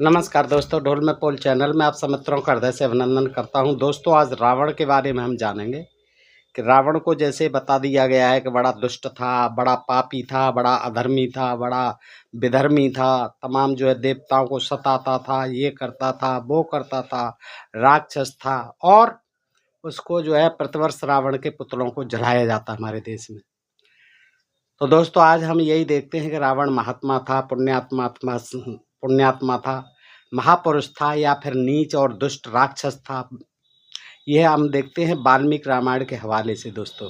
नमस्कार दोस्तों, ढोल में पोल चैनल में आप सब मित्रों का हृदय से अभिनंदन करता हूं। दोस्तों, आज रावण के बारे में हम जानेंगे कि रावण को जैसे बता दिया गया है कि बड़ा दुष्ट था, बड़ा पापी था, बड़ा अधर्मी था, बड़ा विधर्मी था, तमाम जो है देवताओं को सताता था, ये करता था, वो करता था, राक्षस था और उसको जो है प्रतिवर्ष रावण के पुतलों को जलाया जाता हमारे देश में। तो दोस्तों, आज हम यही देखते हैं कि रावण महात्मा था, पुण्यात्मा था, महापुरुष था या फिर नीच और दुष्ट राक्षस था। यह हम देखते हैं वाल्मीकि रामायण के हवाले से। दोस्तों,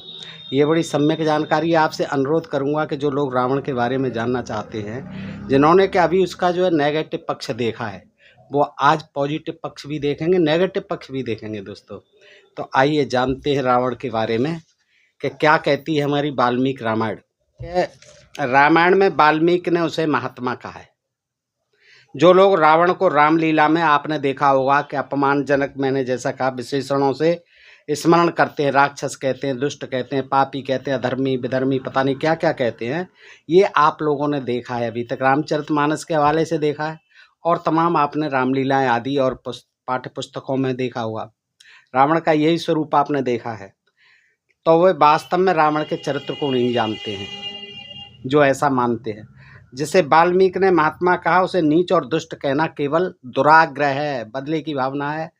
ये बड़ी सम्यक जानकारी है। आपसे अनुरोध करूंगा कि जो लोग रावण के बारे में जानना चाहते हैं, जिन्होंने कि अभी उसका जो है नेगेटिव पक्ष देखा है, वो आज पॉजिटिव पक्ष भी देखेंगे, नेगेटिव पक्ष भी देखेंगे। दोस्तों, तो आइए जानते हैं रावण के बारे में कि क्या कहती है हमारी वाल्मीकि रामायण। रामायण में वाल्मीकि ने उसे महात्मा कहा है। जो लोग रावण को रामलीला में आपने देखा होगा कि अपमानजनक, मैंने जैसा कहा, विशेषणों से स्मरण करते हैं, राक्षस कहते हैं, दुष्ट कहते हैं, पापी कहते हैं, अधर्मी, विधर्मी, पता नहीं क्या क्या कहते हैं, ये आप लोगों ने देखा है अभी तक, रामचरितमानस के हवाले से देखा है और तमाम आपने रामलीलाएं आदि और पाठ्य पुस्तकों में देखा होगा। रावण का यही स्वरूप आपने देखा है। तो वे वास्तव में रावण के चरित्र को नहीं जानते हैं, जो ऐसा मानते हैं। जिसे वाल्मीकि ने महात्मा कहा, उसे नीच और दुष्ट कहना केवल दुराग्रह है, बदले की भावना है।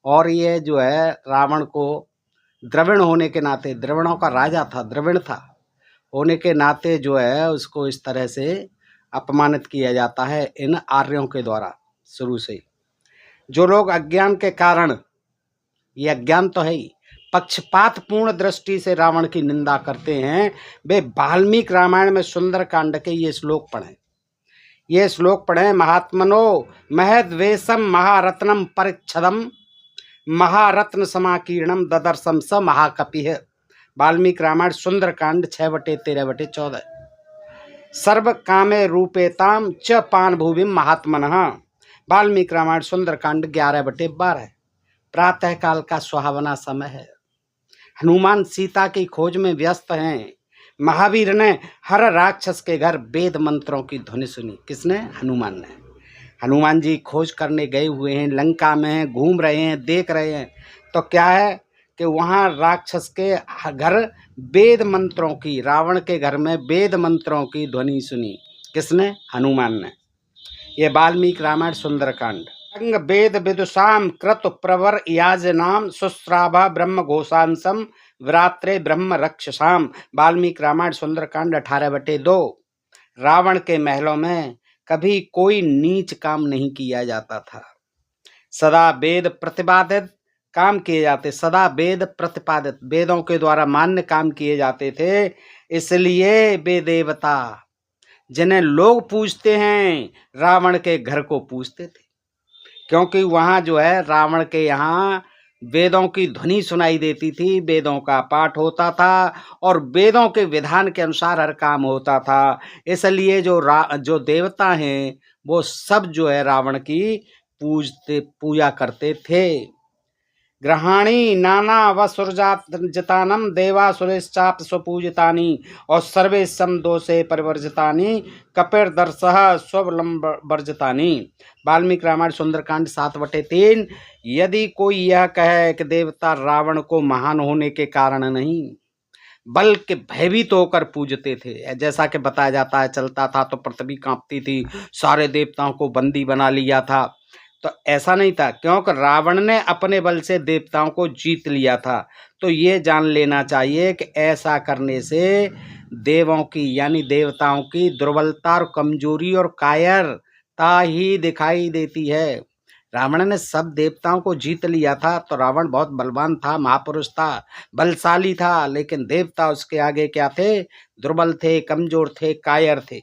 और ये जो है रावण को द्रविड़ होने के नाते, द्रविड़ों का राजा था, द्रविड़ था होने के नाते जो है उसको इस तरह से अपमानित किया जाता है इन आर्यों के द्वारा शुरू से ही। जो लोग अज्ञान के कारण, ये अज्ञान तो है ही, पक्षपात पूर्ण दृष्टि से रावण की निंदा करते हैं, वे वाल्मीकि रामायण में सुंदर कांड के ये श्लोक पढ़ें। महात्मनो महद्वेशम महारत्नम परिच्छदम महारत्न समाकीर्णम ददर्शम स महाकपिः। वाल्मीकि रामायण सुंदर कांड 6/13/14। सर्व कामे रूपेताम च पान भूविम महात्मनः। वाल्मीकि रामायण सुंदर कांड 11/12। प्रातः काल का सुहावना समय है। हनुमान सीता की खोज में व्यस्त हैं। महावीर ने हर राक्षस के घर वेद मंत्रों की ध्वनि सुनी। किसने? हनुमान ने। हनुमान जी खोज करने गए हुए हैं, लंका में हैं, घूम रहे हैं, देख रहे हैं, तो क्या है कि वहाँ राक्षस के घर वेद मंत्रों की, रावण के घर में वेद मंत्रों की ध्वनि सुनी। किसने? हनुमान ने। ये वाल्मीकि रामायण सुंदरकांड। अंग वेद विदुषाम कृत प्रवर याजनाम सुश्राभा ब्रह्म घोषांसम व्रात्रे ब्रह्म रक्षसाम। वाल्मीकि रामायण सुंदरकांड 18/2। रावण के महलों में कभी कोई नीच काम नहीं किया जाता था। सदा वेद प्रतिपादित काम किए जाते, सदा वेद प्रतिपादित, वेदों के द्वारा मान्य काम किए जाते थे। इसलिए वे देवता जिन्हें लोग पूजते हैं, रावण के घर को पूजते थे, क्योंकि वहाँ जो है रावण के यहाँ वेदों की ध्वनि सुनाई देती थी, वेदों का पाठ होता था और वेदों के विधान के अनुसार हर काम होता था। इसलिए जो देवता हैं वो सब जो है रावण की पूजा करते थे। ग्रहाणी नाना वसुरजातम देवासुरेश्चाप स्वपूजितानि और सर्वे सम दोषे परिवर्जितानि कपिर्दर्शः स्वलंबर्जितानि। वाल्मीकि रामायण सुंदरकांड 7/3। यदि कोई यह कहे कि देवता रावण को महान होने के कारण नहीं बल्कि भयभीत होकर पूजते थे, जैसा कि बताया जाता है, चलता था तो पृथ्वी कांपती थी, सारे देवताओं को बंदी बना लिया था, तो ऐसा नहीं था, क्योंकि रावण ने अपने बल से देवताओं को जीत लिया था। तो ये जान लेना चाहिए कि ऐसा करने से देवों की, यानी देवताओं की दुर्बलता और कमजोरी और कायरता ही दिखाई देती है। रावण ने सब देवताओं को जीत लिया था, तो रावण बहुत बलवान था, महापुरुष था, बलशाली था, लेकिन देवता उसके आगे क्या थे? दुर्बल थे, कमजोर थे, कायर थे।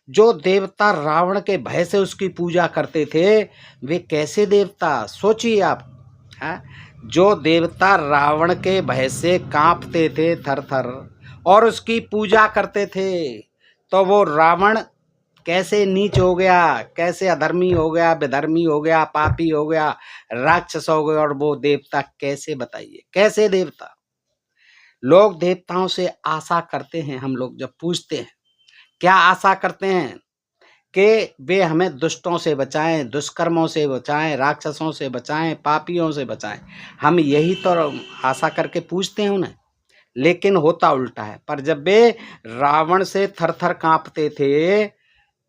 जो देवता रावण के भय से उसकी पूजा करते थे, वे कैसे देवता? सोचिए आप। जो देवता रावण के भय से कांपते थे थर थर और उसकी पूजा करते थे, तो वो रावण कैसे नीच हो गया, कैसे अधर्मी हो गया, विधर्मी हो गया, पापी हो गया, राक्षस हो गया, और वो देवता कैसे? बताइए, कैसे देवता? लोग देवताओं से आशा करते हैं, हम लोग जब पूछते हैं क्या आशा करते हैं कि वे हमें दुष्टों से बचाएं, दुष्कर्मों से बचाएं, राक्षसों से बचाएं, पापियों से बचाएं। हम यही तो आशा करके पूछते हैं उन्हें, लेकिन होता उल्टा है। पर जब वे रावण से थर-थर कांपते थे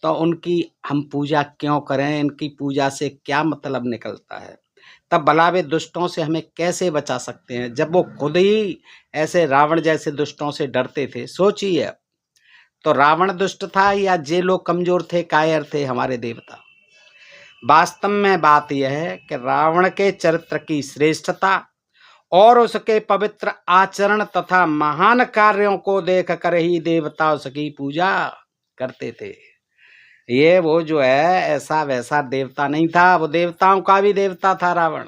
तो उनकी हम पूजा क्यों करें, इनकी पूजा से क्या मतलब निकलता है। तब भला वे दुष्टों से हमें कैसे बचा सकते हैं, जब वो खुद ही ऐसे रावण जैसे दुष्टों से डरते थे। सोचिए, तो रावण दुष्ट था या जे लोग कमजोर थे, कायर थे, हमारे देवता। वास्तव में बात यह है कि रावण के चरित्र की श्रेष्ठता और उसके पवित्र आचरण तथा महान कार्यों को देखकर ही देवता उसकी पूजा करते थे। ये वो जो है ऐसा वैसा देवता नहीं था, वो देवताओं का भी देवता था रावण,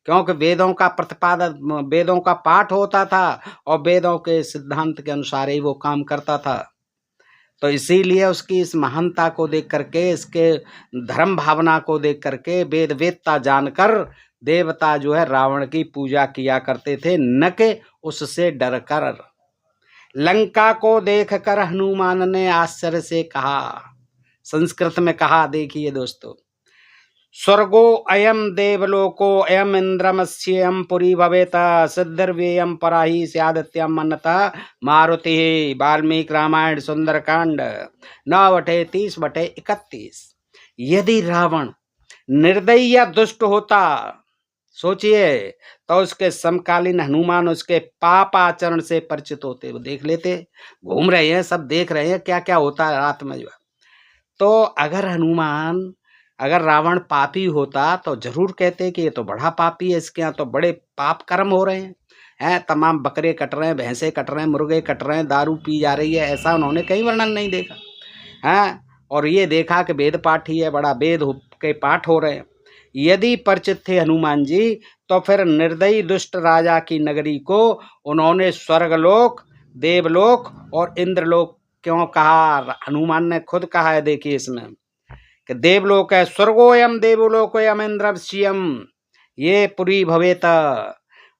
क्योंकि वेदों का प्रतिपादन, वेदों का पाठ होता था और वेदों के सिद्धांत के अनुसार ही वो काम करता था। तो इसीलिए उसकी इस महानता को देख करके, इसके धर्म भावना को देख करके, वेद वेदता जानकर देवता जो है रावण की पूजा किया करते थे, न कि उससे डर कर। लंका को देखकर हनुमान ने आश्चर्य से कहा, संस्कृत में कहा, देखिए दोस्तों, स्वर्गो अयम देवलोको अयम इंद्रमस्येयम पुरी भवेत सिद्धिर्व्ययम पराहि स्यादित्यम अन्नता मारुति। वाल्मीकि रामायण सुंदरकांड 9/30/31। यदि रावण निर्दयी या दुष्ट होता, सोचिए, तो उसके समकालीन हनुमान उसके पाप आचरण से परिचित होते, वो देख लेते, घूम रहे हैं, सब देख रहे हैं क्या क्या होता है रात में जो है। तो अगर रावण पापी होता तो जरूर कहते कि ये तो बड़ा पापी है, इसके यहाँ तो बड़े पाप कर्म हो रहे हैं, तमाम बकरे कट रहे हैं, भैंसे कट रहे हैं, मुर्गे कट रहे हैं, दारू पी जा रही है, ऐसा उन्होंने कहीं वर्णन नहीं देखा है। और ये देखा कि वेद पाठी है, बड़ा वेद के पाठ हो रहे हैं। यदि परिचित थे हनुमान जी, तो फिर निर्दयी दुष्ट राजा की नगरी को उन्होंने स्वर्गलोक, देवलोक और इंद्रलोक क्यों कहा? हनुमान ने खुद कहा है, देखिए इसमें कि देवलोक है, स्वर्गोयम देवलोकोयम इंद्रवश्यम ये पुरी भवेत।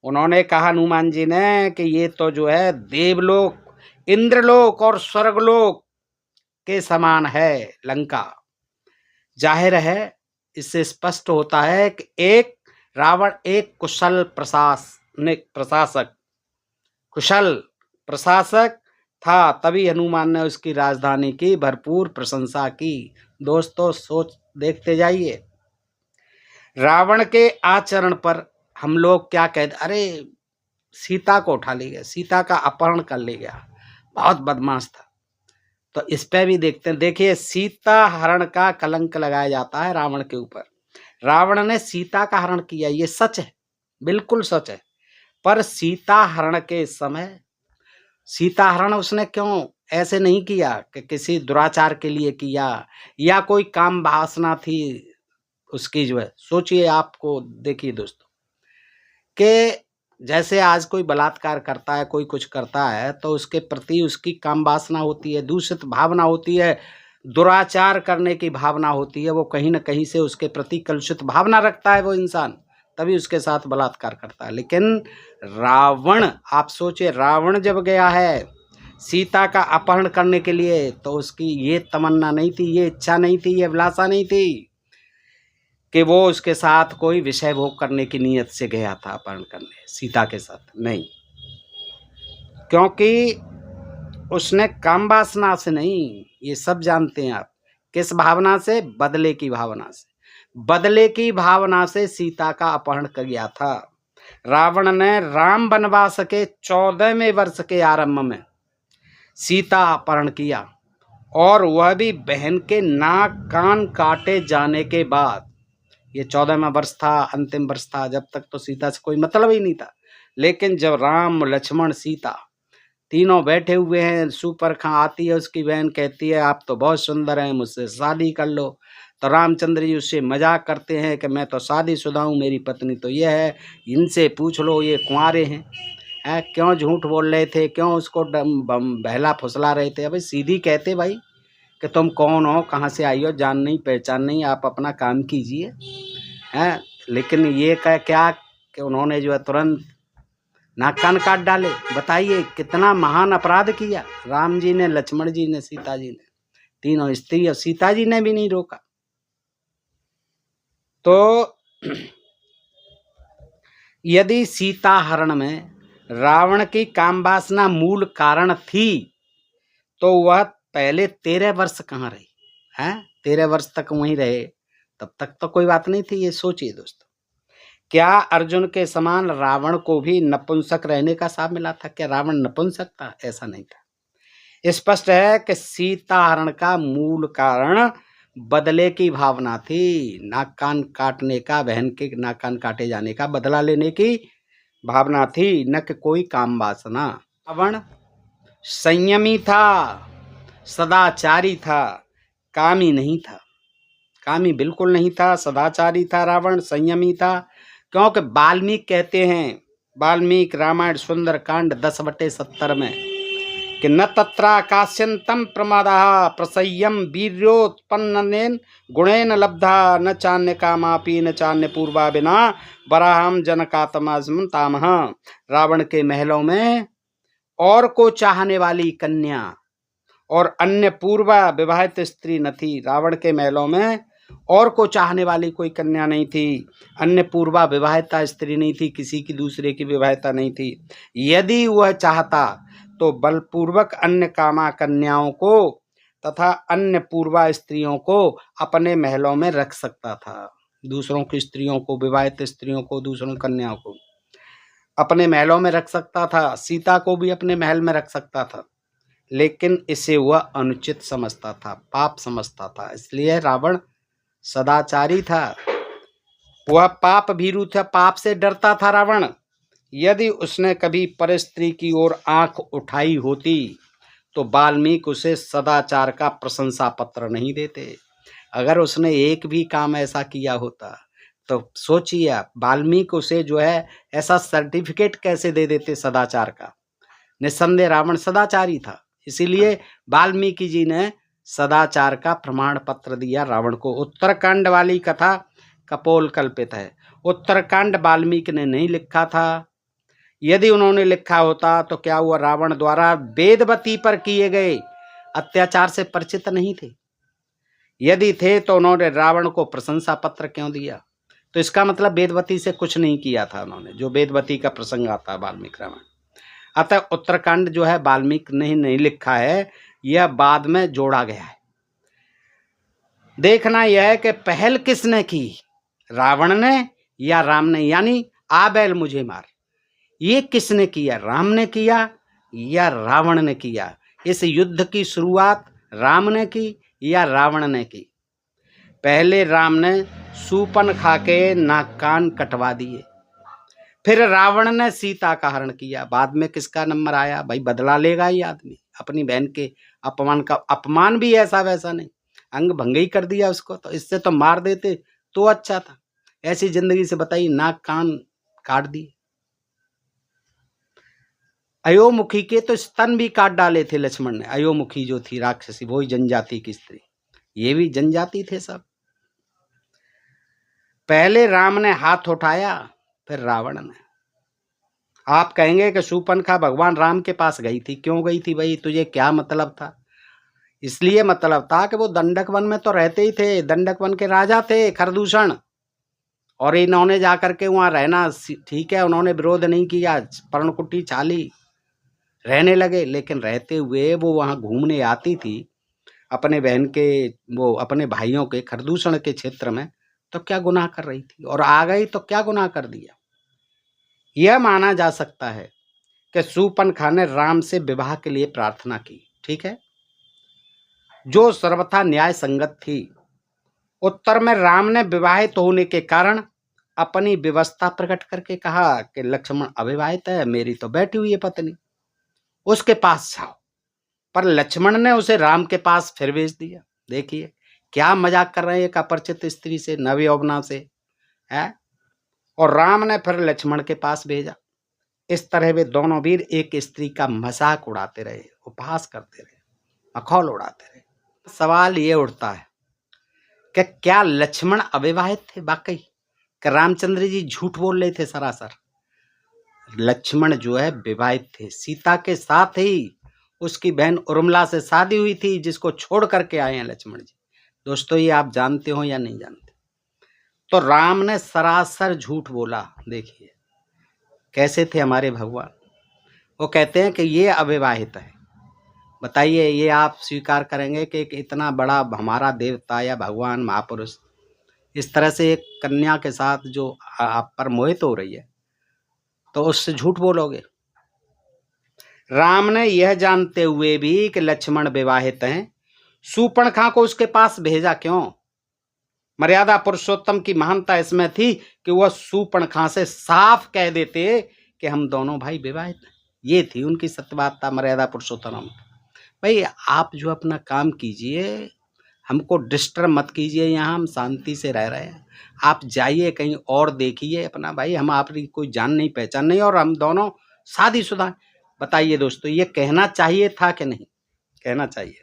उन्होंने कहा हनुमान जी ने कि ये तो जो है देवलोक, इंद्रलोक और स्वर्गलोक के समान है लंका। जाहिर है, इससे स्पष्ट होता है कि एक रावण एक कुशल प्रशासक था, तभी हनुमान ने उसकी राजधानी की भरपूर प्रशंसा की। दोस्तों, सोच देखते जाइए, रावण के आचरण पर हम लोग क्या कहते, अरे सीता को उठा ले गया, सीता का अपहरण कर ले गया, बहुत बदमाश था। तो इस पे भी देखते हैं, देखिए, सीता हरण का कलंक लगाया जाता है रावण के ऊपर। रावण ने सीता का हरण किया, ये सच है, बिल्कुल सच है। पर सीता हरण के समय सीता हरण उसने क्यों ऐसे नहीं किया कि किसी दुराचार के लिए किया या कोई काम वासना थी उसकी जो है। सोचिए, आपको देखिए दोस्तों, कि जैसे आज कोई बलात्कार करता है, कोई कुछ करता है, तो उसके प्रति उसकी काम वासना होती है, दूषित भावना होती है, दुराचार करने की भावना होती है, वो कहीं ना कहीं से उसके प्रति कलुषित भावना रखता है वो इंसान, तभी उसके साथ बलात्कार करता है। लेकिन रावण, आप सोचिए, रावण जब गया है सीता का अपहरण करने के लिए, तो उसकी ये तमन्ना नहीं थी, ये इच्छा नहीं थी, ये अभिलाषा नहीं थी कि वो उसके साथ कोई विषय भोग करने की नीयत से गया था अपहरण करने सीता के साथ, नहीं, क्योंकि उसने काम वासना से नहीं, ये सब जानते हैं आप, किस भावना से? बदले की भावना से। बदले की भावना से सीता का अपहरण कर गया था। रावण ने राम वनवास के 14वें वर्ष के आरंभ में सीता अपहरण किया, और वह भी बहन के नाक कान काटे जाने के बाद। ये 14वां वर्ष था, अंतिम वर्ष था, जब तक तो सीता से कोई मतलब ही नहीं था। लेकिन जब राम, लक्ष्मण, सीता तीनों बैठे हुए हैं, सुपर्खा आती है, उसकी बहन कहती है आप तो बहुत सुंदर हैं, मुझसे शादी कर लो। तो रामचंद्र जी उससे मजाक करते हैं कि मैं तो शादीशुदा हूँ, मेरी पत्नी तो ये है, इनसे पूछ लो, ये कुंवारे हैं। क्यों झूठ बोल रहे थे, क्यों उसको बहला फुसला रहे थे? अभी सीधी कहते भाई कि तुम कौन हो, कहाँ से आई हो, जान नहीं पहचान नहीं, आप अपना काम कीजिए। हैं, लेकिन ये क्या कि उन्होंने जो है तुरंत नाक कान काट डाले। बताइए कितना महान अपराध किया राम जी ने, लक्ष्मण जी ने, सीता जी ने। तीनों स्त्री और सीता जी ने भी नहीं रोका। तो यदि सीता हरण में रावण की काम वासना मूल कारण थी तो वह पहले 13 वर्ष कहाँ रही है? 13 वर्ष तक वहीं रहे, तब तक तो कोई बात नहीं थी। ये सोचिए दोस्तों, क्या अर्जुन के समान रावण को भी नपुंसक रहने का शाप मिला था? क्या रावण नपुंसक था? ऐसा नहीं था। स्पष्ट है कि सीता हरण का मूल कारण बदले की भावना थी, नाक कान काटने का, बहन के नाक कान काटे जाने का बदला लेने की भावना थी, न कि कोई काम वासना। रावण संयमी था, सदाचारी था, कामी नहीं था। कामी बिल्कुल नहीं था, सदाचारी था रावण, संयमी था। क्योंकि वाल्मीकि कहते हैं, वाल्मीकि रामायण सुंदरकांड 10/70 में कि न तत्रा काश्यंतम प्रमादः प्रसय्यम वीर्योत्पन्नेन गुणेन लब्धा न चान्य कामापि न चान्य पूर्वा बिना वराहम जनकात्मस्मतामह। रावण के महलों में और को चाहने वाली कन्या और अन्य पूर्वा विवाहित स्त्री न थी। रावण के महलों में और को चाहने वाली कोई कन्या नहीं थी, अन्य पूर्वा विवाहिता स्त्री नहीं थी, किसी की दूसरे की विवाहिता नहीं थी। यदि वह चाहता तो बलपूर्वक अन्य कामा कन्याओं को तथा अन्य पूर्वा स्त्रियों को अपने महलों में रख सकता था। दूसरों की स्त्रियों को, विवाहित स्त्रियों को, दूसरों कन्याओं को अपने महलों में रख सकता था। सीता को भी अपने महल में रख सकता था, लेकिन इसे वह अनुचित समझता था, पाप समझता था। इसलिए रावण सदाचारी था, वह पाप भीरु था, पाप से डरता था रावण। यदि उसने कभी पर स्त्री की ओर आंख उठाई होती तो वाल्मीकि उसे सदाचार का प्रशंसा पत्र नहीं देते। अगर उसने एक भी काम ऐसा किया होता तो सोचिए वाल्मीकि उसे जो है ऐसा सर्टिफिकेट कैसे दे देते सदाचार का। निस्संदेह रावण सदाचारी था, इसीलिए वाल्मीकि जी ने सदाचार का प्रमाण पत्र दिया रावण को। उत्तरकांड वाली कथा कपोल कल्पित है, उत्तरकांड वाल्मीकि ने नहीं लिखा था। यदि उन्होंने लिखा होता तो क्या वह रावण द्वारा वेदवती पर किए गए अत्याचार से परिचित नहीं थे? यदि थे तो उन्होंने रावण को प्रशंसा पत्र क्यों दिया? तो इसका मतलब वेदवती से कुछ नहीं किया था उन्होंने, जो वेदवती का प्रसंग आता है वाल्मीकि रामायण। अतः उत्तरकांड जो है वाल्मीकि ने नहीं लिखा है, यह बाद में जोड़ा गया है। देखना यह है कि पहल किसने की, रावण ने या राम ने? यानी आ बैल मुझे मार, ये किसने किया? राम ने किया या रावण ने किया? इस युद्ध की शुरुआत राम ने की या रावण ने की? पहले राम ने सूपन खा के नाक कान कटवा दिए, फिर रावण ने सीता का हरण किया। बाद में किसका नंबर आया? भाई बदला लेगा ये आदमी अपनी बहन के अपमान का। अपमान भी ऐसा वैसा नहीं, अंग भंगी कर दिया उसको, तो इससे तो मार देते तो अच्छा था। ऐसी जिंदगी से बताइए, नाक कान काट दिए। अयोमुखी के तो स्तन भी काट डाले थे लक्ष्मण ने। अयोमुखी जो थी राक्षसी, वही जनजाति की स्त्री, ये भी जनजाति थे सब। पहले राम ने हाथ उठाया, फिर रावण ने। आप कहेंगे कि शूर्पणखा भगवान राम के पास गई थी, क्यों गई थी भाई? तुझे क्या मतलब था? इसलिए मतलब था कि वो दंडक वन में तो रहते ही थे, दंडक वन के राजा थे खरदूषण, और इन्होंने जाकर के वहां रहना ठीक है, उन्होंने विरोध नहीं किया, पर्णकुटी छाली, रहने लगे। लेकिन रहते हुए वो वहां घूमने आती थी अपने बहन के, वो अपने भाइयों के खरदूषण के क्षेत्र में, तो क्या गुनाह कर रही थी? और आ गई तो क्या गुनाह कर दिया? यह माना जा सकता है कि शूर्पणखा ने राम से विवाह के लिए प्रार्थना की, ठीक है, जो सर्वथा न्याय संगत थी। उत्तर में राम ने विवाहित होने के कारण अपनी व्यवस्था प्रकट करके कहा कि लक्ष्मण अविवाहित है, मेरी तो बैठी हुई है पत्नी, उसके पास जाओ। पर लक्ष्मण ने उसे राम के पास फिर भेज दिया। देखिए क्या मजाक कर रहे हैं एक अपरिचित स्त्री से, नवयौवना से है। और राम ने फिर लक्ष्मण के पास भेजा। इस तरह वे दोनों वीर एक स्त्री का मजाक उड़ाते रहे, उपहास करते रहे, मखौल उड़ाते रहे। सवाल ये उठता है कि क्या लक्ष्मण अविवाहित थे वाकई, कि रामचंद्र जी झूठ बोल रहे थे सरासर? लक्ष्मण जो है विवाहित थे, सीता के साथ ही उसकी बहन उर्मिला से शादी हुई थी, जिसको छोड़ करके आए हैं लक्ष्मण जी। दोस्तों ये आप जानते हो या नहीं जानते? तो राम ने सरासर झूठ बोला। देखिए कैसे थे हमारे भगवान। वो कहते हैं कि ये अविवाहित है। बताइए ये आप स्वीकार करेंगे कि एक इतना बड़ा हमारा देवता या भगवान महापुरुष इस तरह से एक कन्या के साथ जो आप पर मोहित हो रही है, तो उससे झूठ बोलोगे? राम ने यह जानते हुए भी कि लक्ष्मण विवाहित हैं, शूर्पणखा को उसके पास भेजा क्यों? मर्यादा पुरुषोत्तम की महानता इसमें थी कि वह शूर्पणखा से साफ कह देते कि हम दोनों भाई विवाहित हैं। ये थी उनकी सत्यवादिता, मर्यादा पुरुषोत्तम। भाई आप जो अपना काम कीजिए, हमको डिस्टर्ब मत कीजिए, यहाँ हम शांति से रह रहे हैं। आप जाइए कहीं और देखिए अपना। भाई हम आपकी कोई जान नहीं पहचान नहीं, और हम दोनों शादीशुदा। बताइए दोस्तों ये कहना चाहिए था कि नहीं? कहना चाहिए।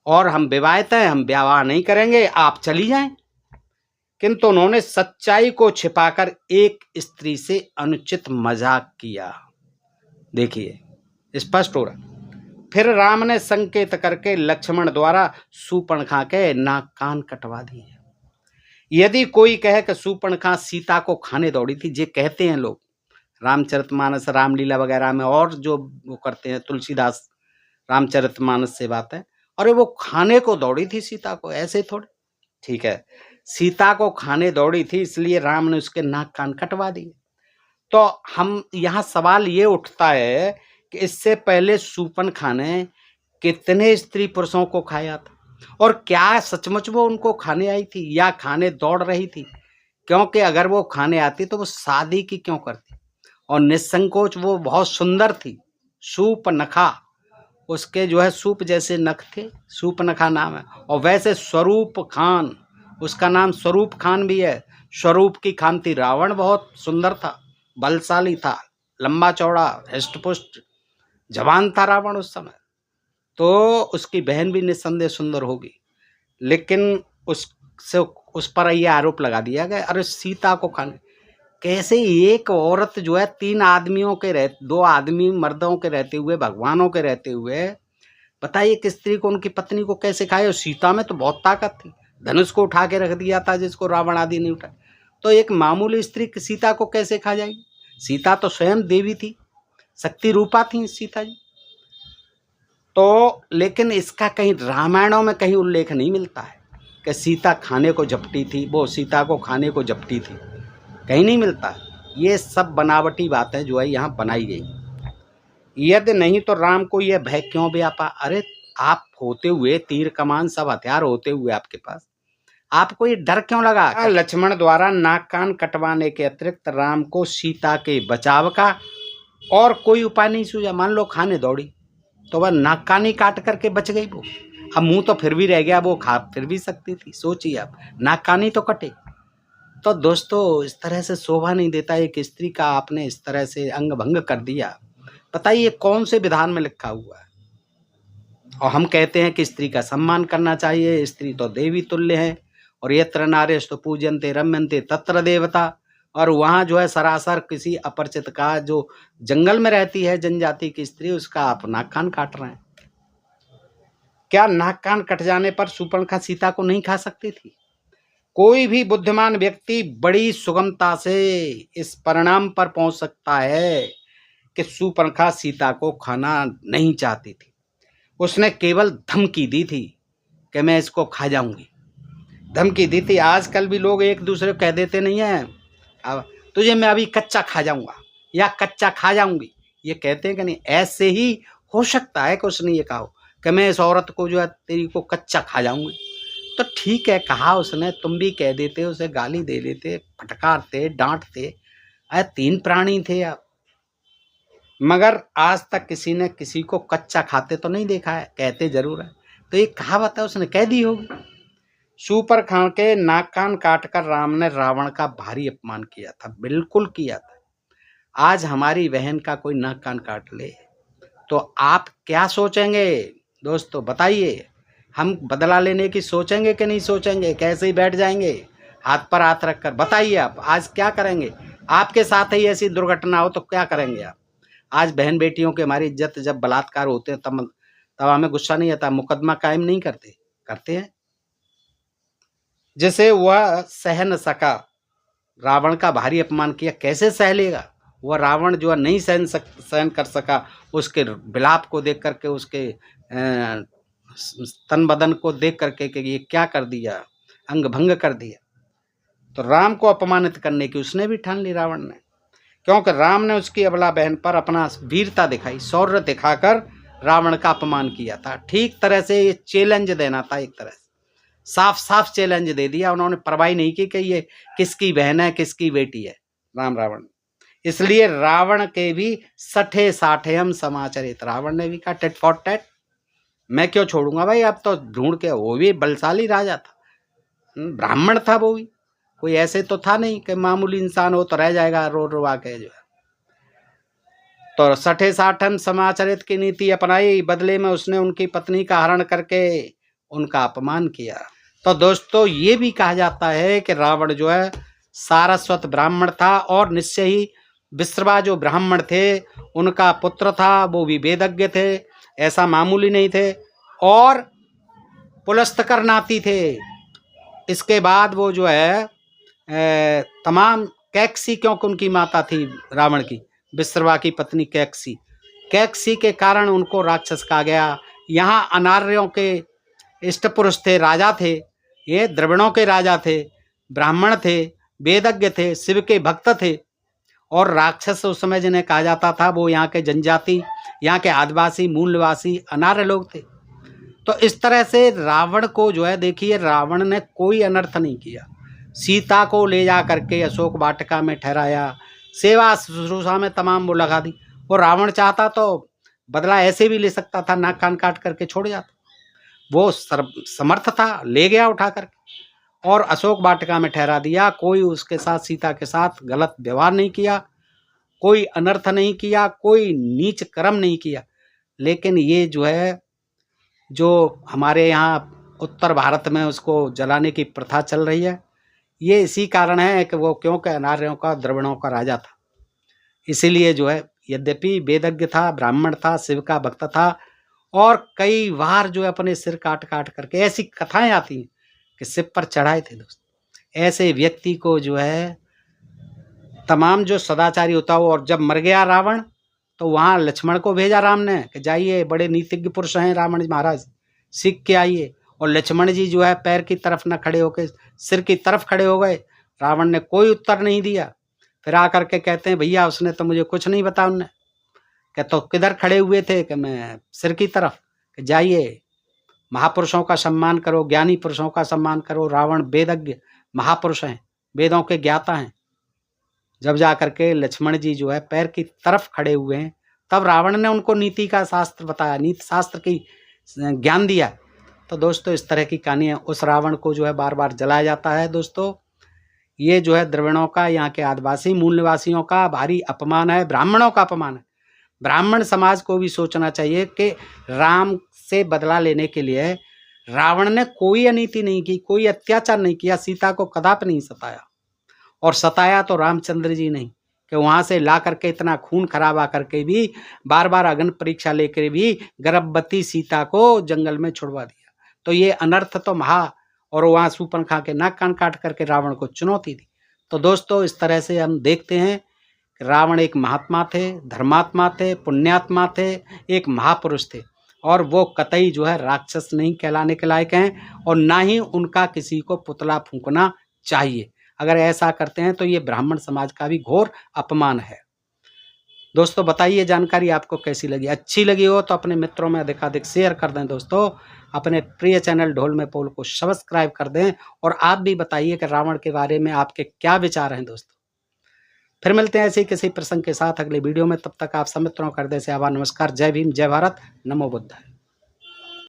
और हम विवाहित हैं, हम विवाह नहीं करेंगे, आप चली जाएं। किंतु उन्होंने सच्चाई को छिपाकर एक स्त्री से अनुचित मजाक किया। देखिए स्पष्ट हो रहा। फिर राम ने संकेत करके लक्ष्मण द्वारा शूर्पणखा के नाक कान कटवा दिए। यदि कोई कहे कि शूर्पणखा सीता को खाने दौड़ी थी, जे कहते हैं लोग रामचरितमानस, रामलीला वगैरह में, और जो वो करते हैं तुलसीदास रामचरितमानस से बात है, अरे वो खाने को दौड़ी थी सीता को, ऐसे थोड़े। ठीक है, सीता को खाने दौड़ी थी इसलिए राम ने उसके नाक कान कटवा दिए। तो हम यहाँ सवाल ये उठता है कि इससे पहले शूर्पणखा ने कितने स्त्री पुरुषों को खाया था, और क्या सचमुच वो उनको खाने आई थी या खाने दौड़ रही थी? क्योंकि अगर वो खाने आती तो वो शादी की क्यों करती? और निसंकोच वो बहुत सुंदर थी, शूर्पणखा। उसके जो है सूप जैसे नख थे, शूर्पणखा नाम है। और वैसे स्वरूप खान, उसका नाम स्वरूप खान भी है। स्वरूप की खान थी। रावण बहुत सुंदर था, बलशाली था, लंबा चौड़ा, हष्टपुष्ट, जवान था रावण उस समय। तो उसकी बहन भी निस्संदेह सुंदर होगी, लेकिन उस पर यह आरोप लगा दिया गया अरे सीता को खाने। कैसे एक औरत जो है 3 आदमियों के 2 आदमी मर्दों के रहते हुए, भगवानों के रहते हुए, बताइए कि स्त्री को, उनकी पत्नी को कैसे खाए? और सीता में तो बहुत ताकत थी, धनुष को उठा के रख दिया था जिसको रावण आदि नहीं उठा। तो एक मामूली स्त्री सीता को कैसे खा जाएगी? सीता तो स्वयं देवी थी, शक्ति रूपा थी सीता जी। तो लेकिन इसका कहीं रामायणों में कहीं उल्लेख नहीं मिलता है कि सीता खाने को झपटी थी, वो सीता को खाने को झपटी थी, कहीं नहीं मिलता। ये सब बनावटी बातें जो है यहाँ बनाई गई। यदि नहीं तो राम को यह भय क्यों व्यापा? अरे आप होते हुए, तीर कमान सब हथियार होते हुए आपके पास, आपको ये डर क्यों लगा? लक्ष्मण द्वारा नाक कान कटवाने के अतिरिक्त राम को सीता के बचाव का और कोई उपाय नहीं सूझा। मान लो खाने दौड़ी तो वह नाक कान ही काट करके बच गई वो। अब मुंह तो फिर भी रह गया, वो खा फिर भी सकती थी। सोचिए आप, नाक कान ही तो कटे। तो दोस्तों इस तरह से शोभा नहीं देता एक स्त्री का, आपने इस तरह से अंग भंग कर दिया। बताइए कौन से विधान में लिखा हुआ है? और हम कहते हैं कि स्त्री का सम्मान करना चाहिए, स्त्री तो देवी तुल्य है, और यत्र नार्यस्तु पूज्यन्ते रम्यन्ते तत्र देवता। और वहाँ जो है सरासर किसी अपरिचित का, जो जंगल में रहती है जनजाति की स्त्री, उसका आप नाक कान काट रहे हैं। क्या नाक कान कट जाने पर शूर्पणखा सीता को नहीं खा सकती थी? कोई भी बुद्धिमान व्यक्ति बड़ी सुगमता से इस परिणाम पर पहुंच सकता है कि शूर्पणखा सीता को खाना नहीं चाहती थी। उसने केवल धमकी दी थी कि मैं इसको खा जाऊंगी, धमकी दी थी। आजकल भी लोग एक दूसरे को कह देते नहीं है, अब तुझे मैं अभी कच्चा खा जाऊंगा या कच्चा खा जाऊंगी, ये कहते हैं कि नहीं? ऐसे ही हो सकता है कि उसने ये कहा कि मैं इस औरत को जो है तेरी को कच्चा खा जाऊंगी। तो ठीक है, कहा उसने, तुम भी कह देते, उसे गाली दे देते, फटकारते, डांटते। अरे 3 प्राणी थे आप, मगर आज तक किसी ने किसी को कच्चा खाते तो नहीं देखा है, कहते जरूर है। तो ये कहावत है, उसने कह दी होगी। शूर्पणखा के नाक कान काटकर राम ने रावण का भारी अपमान किया था, बिल्कुल किया था। आज हमारी बहन का कोई नाक कान काट ले तो आप क्या सोचेंगे? दोस्तों बताइए, हम बदला लेने की सोचेंगे कि नहीं सोचेंगे? कैसे ही बैठ जाएंगे हाथ पर हाथ रखकर? बताइए आप आज क्या करेंगे? आपके साथ ही ऐसी दुर्घटना हो तो क्या करेंगे आप? आज बहन बेटियों के हमारी इज्जत जब बलात्कार होते हैं तब हमें गुस्सा नहीं आता, मुकदमा कायम नहीं करते, करते हैं। जिसे वह सह न सका, रावण का भारी अपमान किया, कैसे सह लेगा वह? रावण जो है नहीं सहन कर सका उसके विलाप को देख करके, उसके तन बदन को देख करके कि ये क्या कर दिया, अंग भंग कर दिया। तो राम को अपमानित करने की उसने भी ठान ली, रावण ने, क्योंकि राम ने उसकी अबला बहन पर अपना वीरता दिखाई, शौर्य दिखाकर रावण का अपमान किया था। ठीक तरह से ये चैलेंज देना था, एक तरह से साफ साफ चैलेंज दे दिया। उन्होंने परवाही नहीं की कि ये किसकी बहन है किसकी बेटी है, राम रावण। इसलिए रावण के भी सठे साठे हम समाचरित, रावण ने भी कहा टेट फॉर टेट, मैं क्यों छोड़ूंगा भाई, अब तो ढूंढ के। वो भी बलशाली राजा था, ब्राह्मण था, वो भी कोई ऐसे तो था नहीं कि मामूली इंसान हो तो रह जाएगा रो रोवा के जो है। तो सठे साठन समाचरित की नीति अपनाई, बदले में उसने उनकी पत्नी का हरण करके उनका अपमान किया। तो दोस्तों ये भी कहा जाता है कि रावण जो है सारस्वत ब्राह्मण था, और निश्चय ही विश्रवा जो ब्राह्मण थे उनका पुत्र था, वो भी वेदज्ञ थे, ऐसा मामूली नहीं थे, और पुलस्तकर नाती थे। इसके बाद वो जो है तमाम कैकसी, क्योंकि उनकी माता थी रावण की, विश्रवा की पत्नी कैकसी, कैकसी के कारण उनको राक्षस कहा गया। यहाँ अनार्यों के इष्ट पुरुष थे, राजा थे, ये द्रविड़ों के राजा थे, ब्राह्मण थे, वेदज्ञ थे, शिव के भक्त थे, और राक्षस उस समय जिन्हें कहा जाता था वो यहाँ के जनजाति, यहाँ के आदिवासी मूलवासी अनार्य लोग थे। तो इस तरह से रावण को जो है, देखिए रावण ने कोई अनर्थ नहीं किया। सीता को ले जा करके अशोक वाटिका में ठहराया, सेवा शुश्रूषा में तमाम वो लगा दी। वो रावण चाहता तो बदला ऐसे भी ले सकता था, नाक कान काट करके छोड़ जाता, वो समर्थ था, ले गया उठा करके और अशोक वाटिका में ठहरा दिया। कोई उसके साथ, सीता के साथ गलत व्यवहार नहीं किया, कोई अनर्थ नहीं किया, कोई नीच कर्म नहीं किया। लेकिन ये जो है, जो हमारे यहाँ उत्तर भारत में उसको जलाने की प्रथा चल रही है, ये इसी कारण है कि वो क्योंकि अनार्यों का, द्रविड़ों का राजा था। इसीलिए जो है, यद्यपि वेदज्ञ था, ब्राह्मण था, शिव का भक्त था, और कई बार जो है अपने सिर काट काट करके, ऐसी कथाएं आती हैं कि शिव पर चढ़ाए थे दोस्त। ऐसे व्यक्ति को जो है तमाम जो सदाचारी होता हो, और जब मर गया रावण तो वहाँ लक्ष्मण को भेजा राम ने कि जाइए, बड़े नीतिज्ञ पुरुष हैं रावण महाराज, सीख के आइए। और लक्ष्मण जी जो है पैर की तरफ न खड़े होके सिर की तरफ खड़े हो गए। रावण ने कोई उत्तर नहीं दिया। फिर आकर के कहते हैं भैया उसने तो मुझे कुछ नहीं बताया। उनने कि तो किधर खड़े हुए थे? कि मैं सिर की तरफ। कि जाइए, महापुरुषों का सम्मान करो, ज्ञानी पुरुषों का सम्मान करो। रावण वेदज्ञ महापुरुष हैं, वेदों के ज्ञाता हैं। जब जा करके लक्ष्मण जी जो है पैर की तरफ खड़े हुए हैं, तब रावण ने उनको नीति का शास्त्र बताया, नीति शास्त्र की ज्ञान दिया। तो दोस्तों इस तरह की कहानी है। उस रावण को जो है बार बार जलाया जाता है। दोस्तों ये जो है द्रविड़ों का, यहाँ के आदिवासी मूल निवासियों का भारी अपमान है, ब्राह्मणों का अपमान है। ब्राह्मण समाज को भी सोचना चाहिए कि राम से बदला लेने के लिए रावण ने कोई अनीति नहीं की, कोई अत्याचार नहीं किया, सीता को कदापि नहीं सताया। और सताया तो रामचंद्र जी नहीं, कि वहाँ से ला करके इतना खून खराबा करके भी, बार बार अग्नि परीक्षा लेकर भी गर्भवती सीता को जंगल में छुड़वा दिया। तो ये अनर्थ तो महा, और वहाँ सूर्पनखा के नाक कान काट करके रावण को चुनौती दी। तो दोस्तों इस तरह से हम देखते हैं कि रावण एक महात्मा थे, धर्मात्मा थे, पुण्यात्मा थे, एक महापुरुष थे, और वो कतई जो है राक्षस नहीं कहलाने के लायक हैं, और ना ही उनका किसी को पुतला फूंकना चाहिए। अगर ऐसा करते हैं तो ये ब्राह्मण समाज का भी घोर अपमान है। दोस्तों बताइए जानकारी आपको कैसी लगी? अच्छी लगी हो तो अपने मित्रों में अधिकाधिक शेयर कर दें। दोस्तों अपने प्रिय चैनल ढोल में पोल को सब्सक्राइब कर दें, और आप भी बताइए कि रावण के बारे में आपके क्या विचार हैं। दोस्तों फिर मिलते हैं ऐसे ही किसी प्रसंग के साथ अगले वीडियो में। तब तक आप सब मित्रों कर दे से आभार, नमस्कार, जय भीम, जय भारत, नमो बुद्धाय।